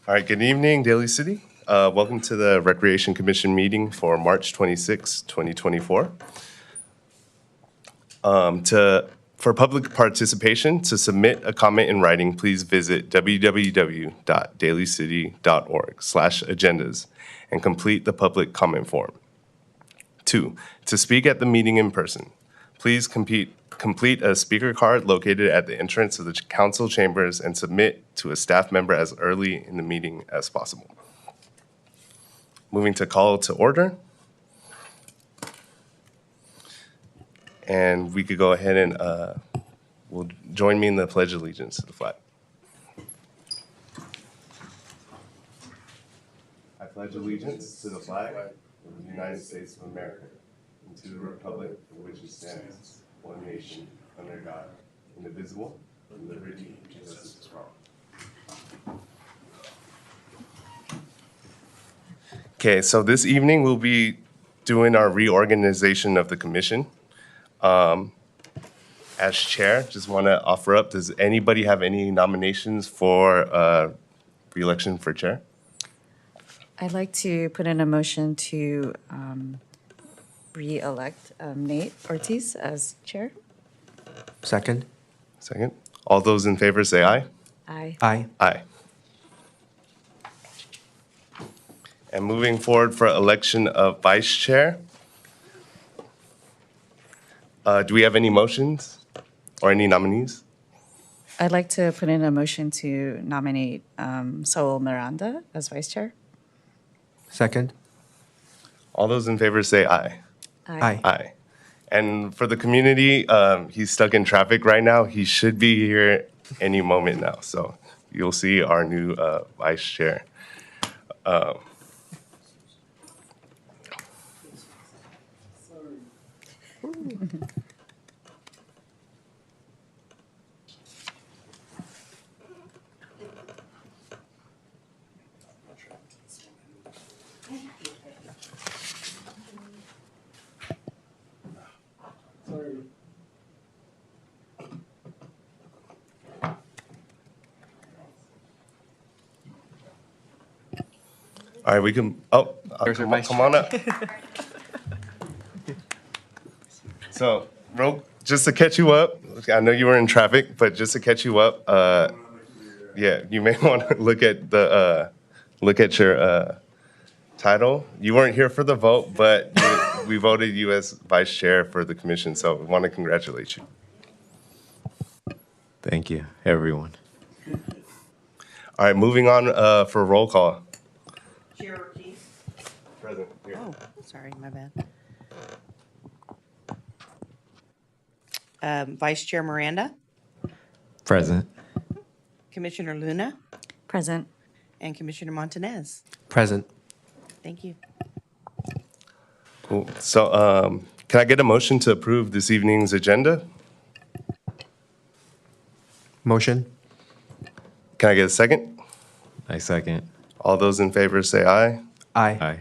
All right, good evening, Daly City. Welcome to the Recreation Commission meeting for March 26, 2024. For public participation, to submit a comment in writing, please visit www.dalycity.org/agendas and complete the public comment form. 2, to speak at the meeting in person, please complete a speaker card located at the entrance of the council chambers and submit to a staff member as early in the meeting as possible. Moving to call to order. And we could go ahead and will join me in the Pledge of Allegiance to the flag. I pledge allegiance to the flag of the United States of America and to the republic for which it stands, one nation, under God, indivisible, with liberty and justice for all. Okay, so this evening we'll be doing our reorganization of the commission. As chair, just want to offer up, does anybody have any nominations for re-election for chair? I'd like to put in a motion to re-elect Nate Ortiz as chair. Second. Second. All those in favor say aye. Aye. Aye. Aye. And moving forward for election of vice chair, do we have any motions or any nominees? I'd like to put in a motion to nominate Saul Miranda as vice chair. Second. All those in favor say aye. Aye. Aye. And for the community, he's stuck in traffic right now. He should be here any moment now. So you'll see our new vice chair. All right, we can, come on up. So, just to catch you up, I know you were in traffic, but just to catch you up, yeah, you may want to look at your title. You weren't here for the vote, but we voted you as vice chair for the commission, so we want to congratulate you. Thank you, everyone. All right, moving on for roll call. Chair Ortiz. Present. Here. Oh, sorry, my bad. Vice Chair Miranda, Present. Commissioner Luna, Present. and Commissioner Montanez. Present. Thank you. Cool. So, can I get a motion to approve this evening's agenda? Motion. Can I get a second? I second. All those in favor say aye. Aye. Aye.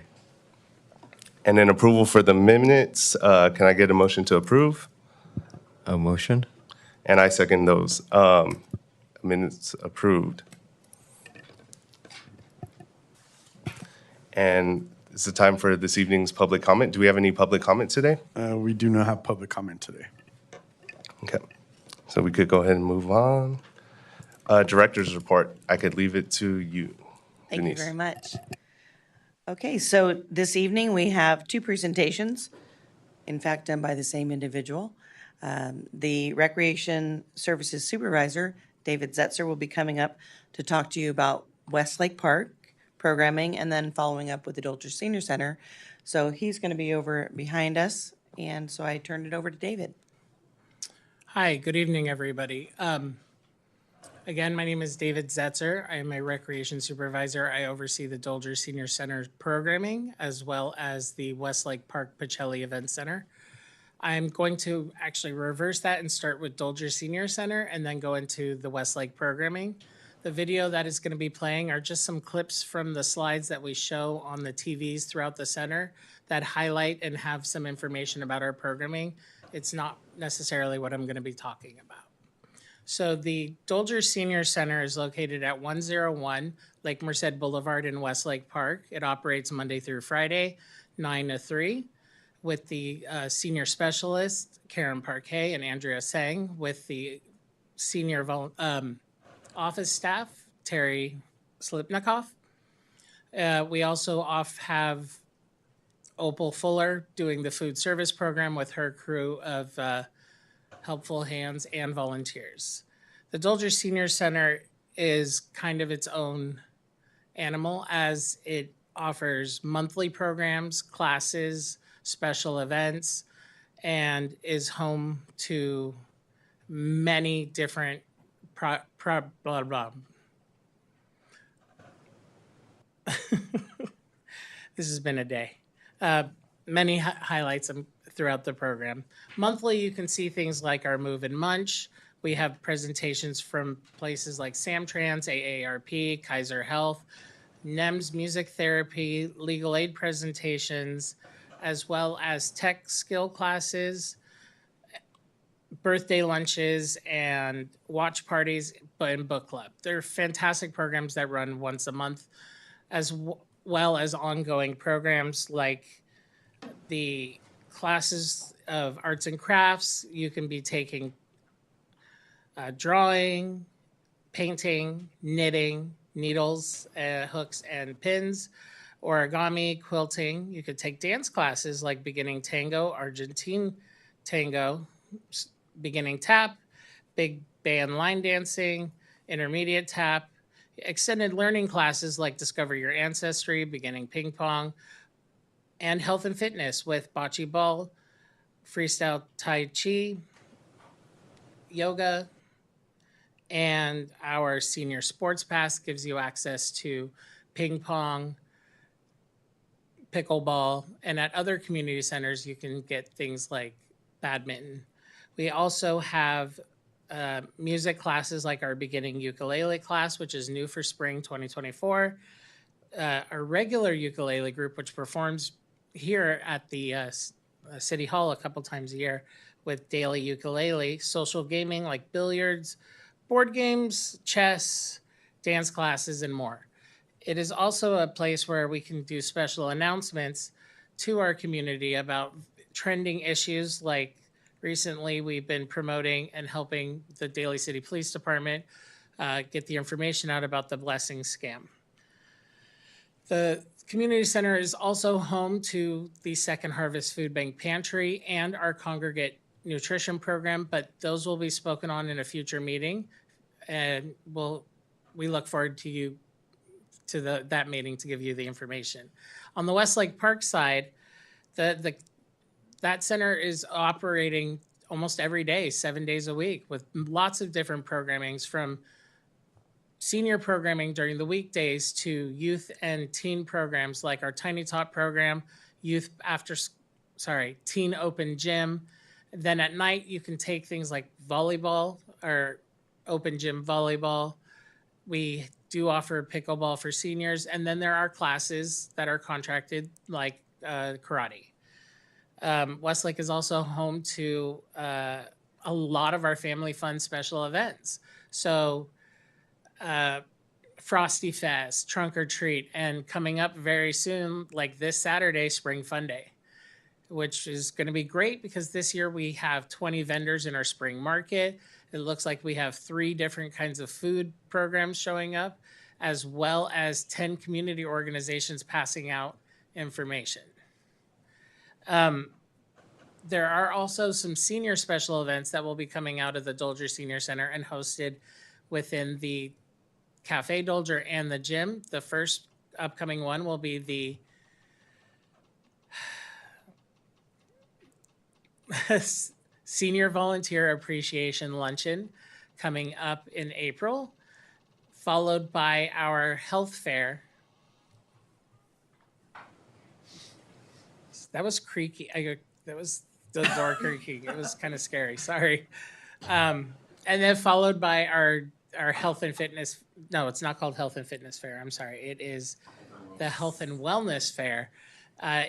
And then approval for the minutes, can I get a motion to approve? A motion? And I second those. Minutes approved. And it's the time for this evening's public comment. Do we have any public comment today? We do not have public comment today. Okay. So we could go ahead and move on. Director's report, I could leave it to you, Thank Denise. you very much. Okay, so this evening we have two presentations, in fact, done by the same individual. The Recreation Services Supervisor, David Zetzer, will be coming up to talk to you about Westlake Park programming and then following up with the Dolger Senior Center. So he's going to be over behind us, and so I turned it over to David. Hi, good evening, everybody. Again, my name is David Zetzer. I am a recreation supervisor. I oversee the Dolger Senior Center programming as well as the Westlake Park Pacelli Event Center. I'm going to actually reverse that and start with Dolger Senior Center and then go into the Westlake programming. The video that is going to be playing are just some clips from the slides that we show on the TVs throughout the center that highlight and have some information about our programming. It's not necessarily what I'm going to be talking about. So the Dolger Senior Center is located at 101 Lake Merced Boulevard in Westlake Park. It operates Monday through Friday, 9 to 3, with the senior specialist, Karen Parquet and Andrea Sang, with the senior office staff, Terry Slipnikoff. We also have Opal Fuller doing the food service program with her crew of helpful hands and volunteers. The Dolger Senior Center is kind of its own animal as it offers monthly programs, classes, special events, and is home to many different blah, blah. This has been a day. Many highlights throughout the program. Monthly, you can see things like our Move and Munch. We have presentations from places like Samtrans, AARP, Kaiser Health, NEMS Music Therapy, legal aid presentations, as well as tech skill classes, birthday lunches, and watch parties and book club. They're fantastic programs that run once a month, as well as ongoing programs like the classes of arts and crafts. You can be taking drawing, painting, knitting, needles, hooks and pins, origami, quilting. You could take dance classes like beginning tango, Argentine tango, beginning tap, big band line dancing, intermediate tap, extended learning classes like Discover Your Ancestry, beginning ping pong, and health and fitness with bocce ball, freestyle tai chi, yoga, and our senior sports pass gives you access to ping pong, pickleball, and at other community centers you can get things like badminton. We also have music classes like our beginning ukulele class, which is new for spring 2024. Our regular ukulele group, which performs here at the City Hall a couple times a year with Daly ukulele, social gaming like billiards, board games, chess, dance classes, and more. It is also a place where we can do special announcements to our community about trending issues. Like recently, we've been promoting and helping the Daly City Police Department get the information out about the blessing scam. The community center is also home to the Second Harvest Food Bank Pantry and our congregate nutrition program, but those will be spoken on in a future meeting. And we look forward to that meeting to give you the information. On the Westlake Park side, that center is operating almost every day, 7 days a week, with lots of different programmings, from senior programming during the weekdays to youth and teen programs like our Tiny Tot program, teen open gym. Then at night you can take things like volleyball or open gym volleyball. We do offer pickleball for seniors, and then there are classes that are contracted like karate. Westlake is also home to a lot of our family fun special events. So Frosty Fest, Trunk or Treat, and coming up very soon, like this Saturday, Spring Fun Day, which is going to be great because this year we have 20 vendors in our spring market. It looks like we have 3 different kinds of food programs showing up, as well as 10 community organizations passing out information. There are also some senior special events that will be coming out of the Dolger Senior Center and hosted within the Cafe Dolger and the gym. The first upcoming one will be the Senior Volunteer Appreciation Luncheon coming up in April, followed by our health fair. That was creaky. That was the door creaking. It was kind of scary. Sorry. And then followed by our health and fitness. No, it's not called Health and Fitness Fair. I'm sorry. It is the Health and Wellness Fair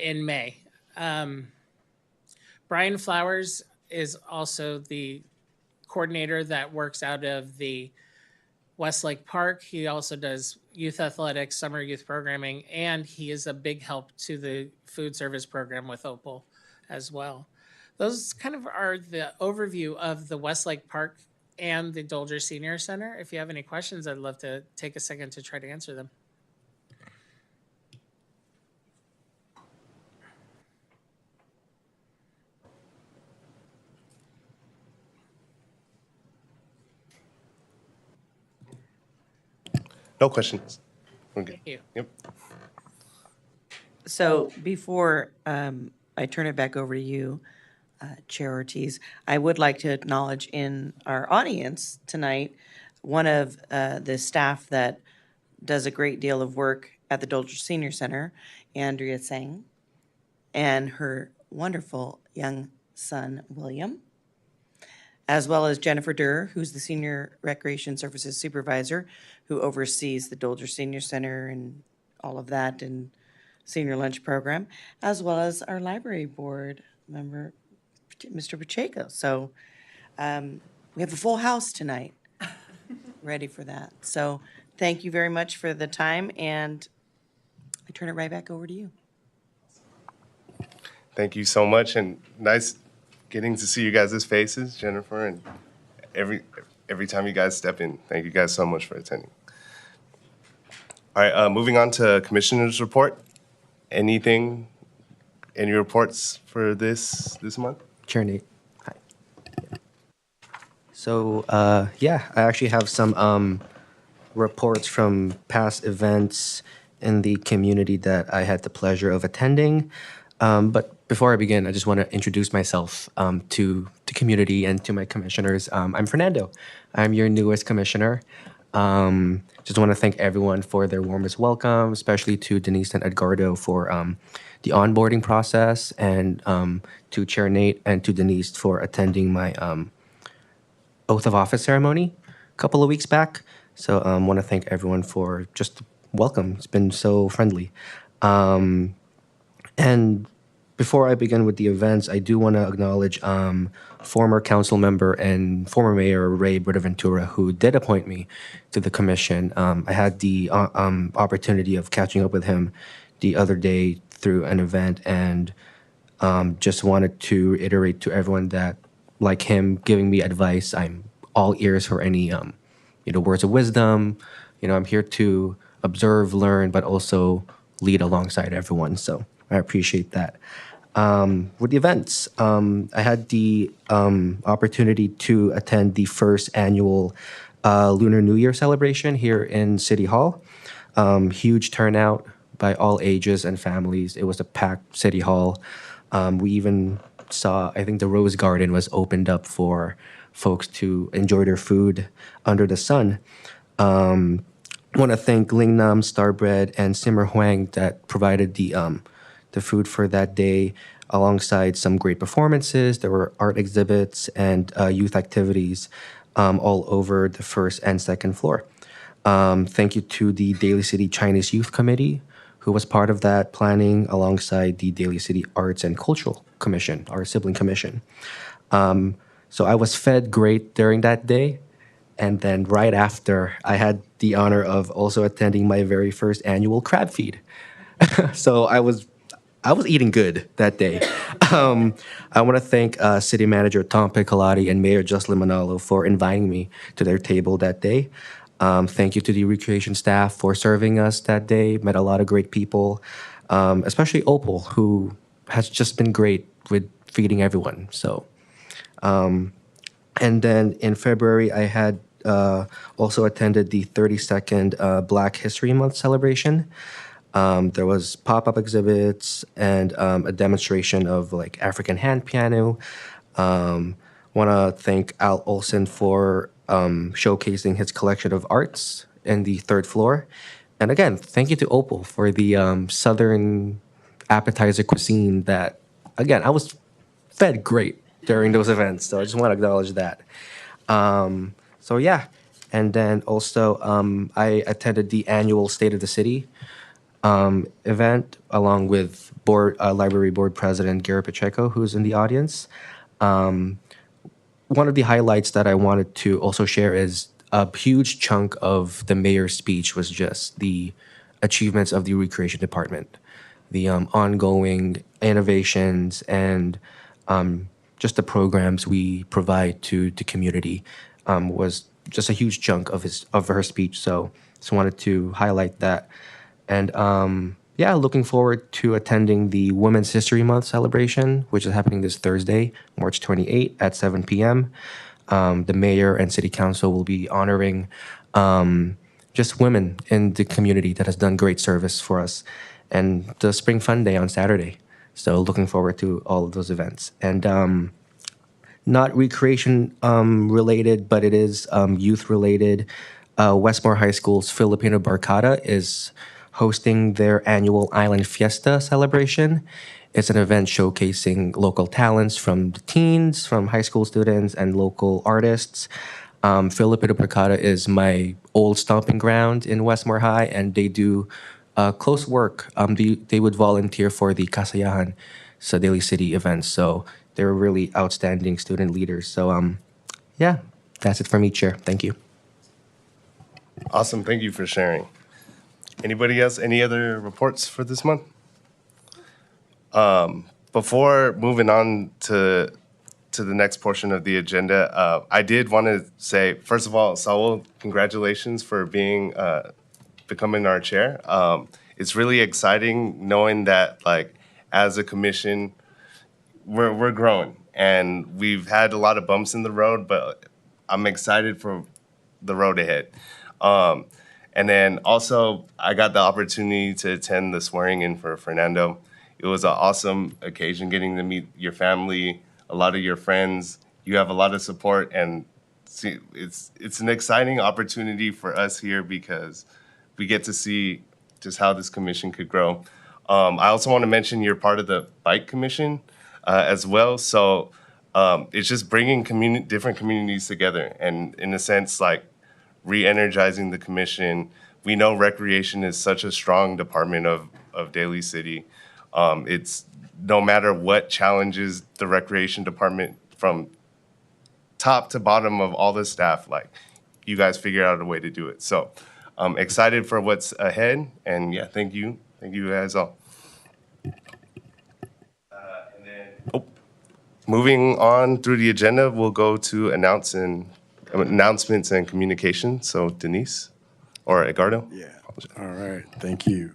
in May. Brian Flowers is also the coordinator that works out of the Westlake Park. He also does youth athletics, summer youth programming, and he is a big help to the food service program with Opal as well. Those kind of are the overview of the Westlake Park and the Dolger Senior Center. If you have any questions, I'd love to take a second to try to answer them. No questions. We're good. Thank you. Yep. So before I turn it back over to you, Chair Ortiz, I would like to acknowledge in our audience tonight, one of the staff that does a great deal of work at the Dolger Senior Center, Andrea Sang, and her wonderful young son, William, as well as Jennifer Durr, who's the Senior Recreation Services Supervisor, who oversees the Dolger Senior Center and all of that, and senior lunch program, as well as our library board member, Mr. Pacheco. So we have a full house tonight, ready for that. So thank you very much for the time, and I turn it right back over to you. Thank you so much, and nice getting to see you guys' faces, Jennifer, and every time you guys step in. Thank you guys so much for attending. All right, moving on to Commissioner's Report. Any reports for this month? Chair Nate. Hi. So, yeah, I actually have some reports from past events in the community that I had the pleasure of attending. But before I begin, I just want to introduce myself to the community and to my commissioners. I'm Fernando. I'm your newest commissioner. Just want to thank everyone for their warmest welcome, especially to Denise and Edgardo for the onboarding process, and to Chair Nate and to Denise for attending my oath of office ceremony a couple of weeks back. So I want to thank everyone for just welcome. It's been so friendly. And before I begin with the events, I do want to acknowledge former council member and former mayor Ray Buenaventura, who did appoint me to the commission. I had the opportunity of catching up with him the other day through an event, and just wanted to reiterate to everyone that, like him giving me advice, I'm all ears for any words of wisdom. I'm here to observe, learn, but also lead alongside everyone. So I appreciate that. With the events, I had the opportunity to attend the first annual Lunar New Year celebration here in City Hall. Huge turnout by all ages and families. It was a packed City Hall. We even saw, I think the Rose Garden was opened up for folks to enjoy their food under the sun. I want to thank Lingnam, Starbread, and Simmer Huang that provided the food for that day, alongside some great performances. There were art exhibits and youth activities all over the first and second floor. Thank you to the Daly City Chinese Youth Committee, who was part of that planning, alongside the Daly City Arts and Cultural Commission, our sibling commission. So I was fed great during that day. And then right after, I had the honor of also attending my very first annual crab feed. So I was eating good that day. I want to thank City Manager Tom Piccolati and Mayor Jocelyn Manalo for inviting me to their table that day. Thank you to the recreation staff for serving us that day. Met a lot of great people, especially Opal, who has just been great with feeding everyone. So, and then in February, I had also attended the 32nd Black History Month celebration. There was pop-up exhibits and a demonstration of like African hand piano. Want to thank Al Olson for showcasing his collection of arts in the third floor. And again, thank you to Opal for the Southern appetizer cuisine that, again, I was fed great during those events. So I just want to acknowledge that. So yeah, and then also I attended the annual State of the City event along with Library Board President Gary Pacheco, who's in the audience. one of the highlights that I wanted to also share is a huge chunk of the mayor's speech was just the achievements of the recreation department, the ongoing innovations and just the programs we provide to the community was just a huge chunk of her speech. So just wanted to highlight that. And yeah, looking forward to attending the Women's History Month celebration, which is happening this Thursday, March 28 at 7 p.m. The mayor and city council will be honoring just women in the community that has done great service for us, and the Spring Fun Day on Saturday. So looking forward to all of those events. And not recreation related, but it is youth related. Westmore High School's Filipino Barkada is hosting their annual Island Fiesta celebration. It's an event showcasing local talents from the teens, from high school students, and local artists. Filipino Barkada is my old stomping ground in Westmore High, and they do close work. They would volunteer for the Kasayahan sa Daly City events. So they're really outstanding student leaders. So yeah, that's it for me, Chair. Thank you. Awesome. Thank you for sharing. Anybody else? Any other reports for this month? Before moving on to the next portion of the agenda, I did want to say, first of all, Saul, congratulations for becoming our chair. It's really exciting knowing that, like, as a commission, we're growing, and we've had a lot of bumps in the road, but I'm excited for the road ahead. And then also, I got the opportunity to attend the swearing in for Fernando. It was an awesome occasion getting to meet your family, a lot of your friends. You have a lot of support, and see, it's an exciting opportunity for us here because we get to see just how this commission could grow. I also want to mention you're part of the bike commission as well. So it's just bringing different communities together, and in a sense, like, re-energizing the commission. We know recreation is such a strong department of Daly City. It's no matter what challenges the recreation department, from top to bottom of all the staff, like, you guys figure out a way to do it. So I'm excited for what's ahead, and yeah, thank you guys all. Moving on through the agenda, we'll go to announcements and communication. So Denise or Edgardo? Yeah. All right. Thank you.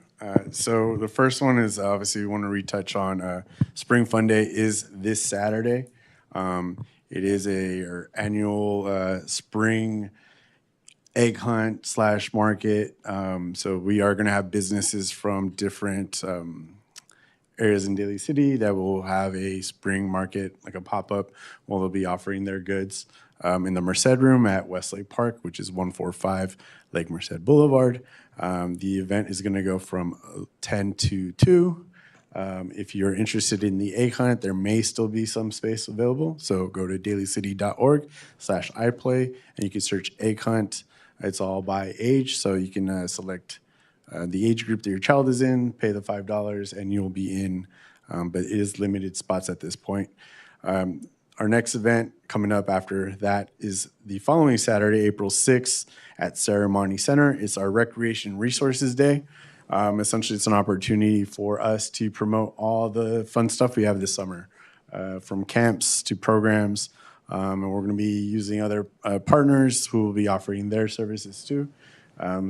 So the first one is obviously we want to retouch on Spring Fun Day is this Saturday. It is our annual spring egg hunt / market. So we are going to have businesses from different areas in Daly City that will have a spring market, like a pop-up, where they'll be offering their goods in the Merced Room at Westlake Park, which is 145 Lake Merced Boulevard. The event is going to go from 10 to 2. If you're interested in the egg hunt, there may still be some space available. So go to dalycity.org/iPlay, and you can search egg hunt. It's all by age, so you can select the age group that your child is in, pay the $5, and you'll be in. But it is limited spots at this point. Our next event coming up after that is the following Saturday, April 6th at Ceremony Center. It's our Recreation Resources Day. Essentially, it's an opportunity for us to promote all the fun stuff we have this summer, from camps to programs. And we're going to be using other partners who will be offering their services too.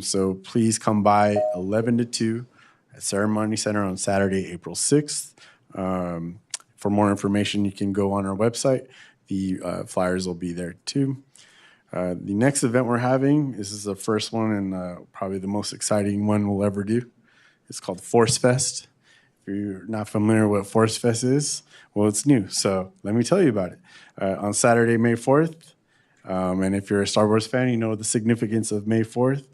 So please come by 11 to 2 at Ceremony Center on Saturday, April 6th. For more information, you can go on our website. The flyers will be there too. The next event we're having, this is the first one and probably the most exciting one we'll ever do. It's called Force Fest. If you're not familiar with what Force Fest is, well, it's new. So let me tell you about it. On Saturday, May 4th, and if you're a Star Wars fan, you know the significance of May 4th.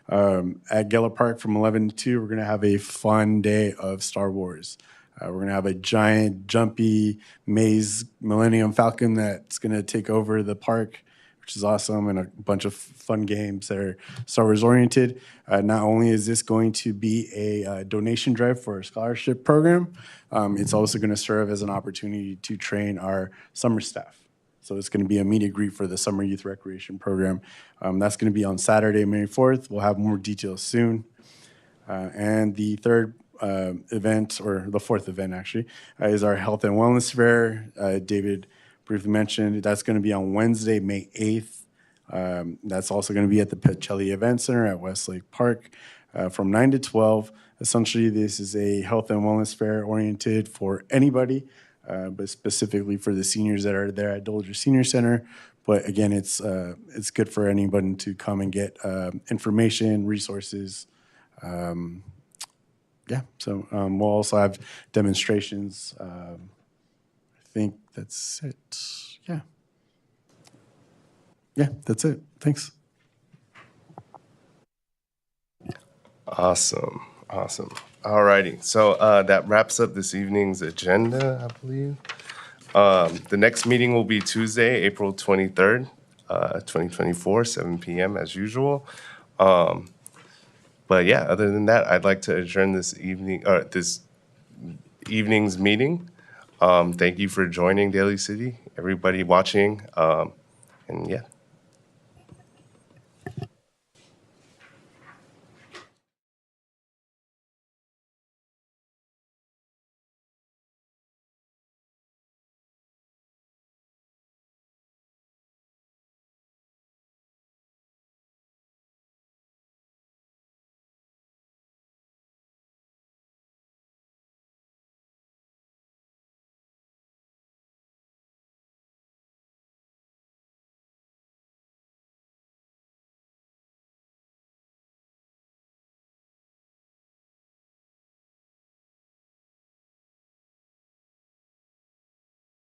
At Geller Park from 11 to 2, we're going to have a fun day of Star Wars. We're going to have a giant, jumpy maze Millennium Falcon that's going to take over the park, which is awesome, and a bunch of fun games that are Star Wars oriented. Not only is this going to be a donation drive for our scholarship program, it's also going to serve as an opportunity to train our summer staff. So it's going to be a meet and greet for the Summer Youth Recreation Program. That's going to be on Saturday, May 4th. We'll have more details soon. And the third event, or the fourth event actually, is our Health and Wellness Fair. David briefly mentioned that's going to be on Wednesday, May 8th. That's also going to be at the Pacelli Event Center at Westlake Park from 9 to 12. Essentially, this is a health and wellness fair oriented for anybody, but specifically for the seniors that are there at Dolger Senior Center. But again, it's good for anybody to come and get information, resources. Yeah, so we'll also have demonstrations. I think that's it. Yeah. Yeah, that's it. Thanks. Awesome. Awesome. All righty. So that wraps up this evening's agenda, I believe. The next meeting will be Tuesday, April 23rd, 2024, 7 p.m. as usual. But yeah, other than that, I'd like to adjourn this evening's meeting. Thank you for joining Daly City, everybody watching. And yeah.